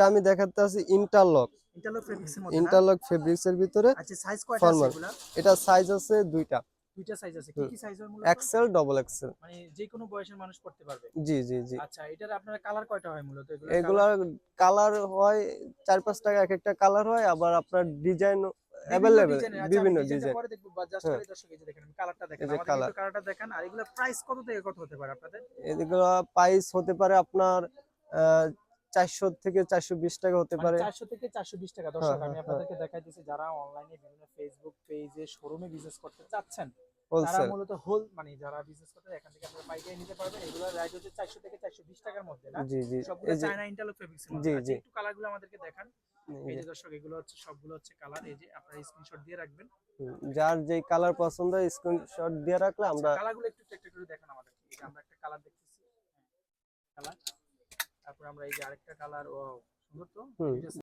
আমি দেখাতে আছি ইন্টারলক। ইন্টারলক ফেব্রিক্সের মধ্যে না? ইন্টারলক ফেব্রিক্সের ভিতরে আচ্ছা, সাইজ কয়টা আছে ফর্মাল। এগুলা? এটা সাইজ আছে দুইটা। দুইটা সাইজ আছে। কি কি সাইজ হয় মূলত? XL, double XL. মানে যে কোনো বয়সের মানুষ পড়তে পারবে। জি জি জি। আচ্ছা, এটার আপনার কালার কয়টা হয় মূলত? এগুলার কালার এগুলার কালার হয় 4-5 টাকা এক একটা কালার হয়, আবার আপনার ডিজাইন বিভিন্ন অ্যাভেলেবেল, ডিজাইনের। আচ্ছা, আমি বিভিন্ন ডিজাইনটা ডিজাইন। পরে দেখব, বা জাস্ট হ্যাঁ, খালি দর্শক এই যে দেখেন, কালারটা দেখেন, এই যে আমাদেরকে কালার। একটু কালারটা দেখান। আর এগুলোর প্রাইস কত থেকে কত হতে পারে আপনাদের? এগুলো প্রাইস হতে পারে আপনার 400 থেকে 420 টাকা হতে মানে পারে। 400 থেকে 420 টাকা। হ্যাঁ দর্শক, আমি হ্যাঁ হ্যাঁ। আপনাদেরকে দেখাইতেছি, যারা অনলাইনে বিভিন্ন ফেসবুক পেজে শোরুমে বিজনেস করতে চাচ্ছেন, তারা হোলসেল। মূলত মানে যারা বিজনেস করতে এখান থেকে আপনারা পাইকারি নিতে পারবেন। এগুলোর রেট হচ্ছে 400 থেকে 420 টাকার মধ্যে, না? জি জি। সবগুলো এই যে চায়না ইন্টারলক ফেব্রিক্সের মধ্যে। জি আচ্ছা, জি। একটু কালারগুলো আমাদেরকে দেখান। এই এই যে যে দর্শক, এগুলো হচ্ছে সবগুলো হচ্ছে কালার। এই যে আপনারা স্ক্রিনশট দিয়ে রাখবেন। যার যেই কালার পছন্দ স্ক্রিনশট দিয়ে রাখলে আচ্ছা, আমরা। কালারগুলো একটু একটা করে দেখান আমাদেরকে। এই যে আমরা একটা কালার দেখতেছি, কালার। তারপর আমরা এই যে আরেকটা কালার, ও সুন্দর তো। হুম। দুইটা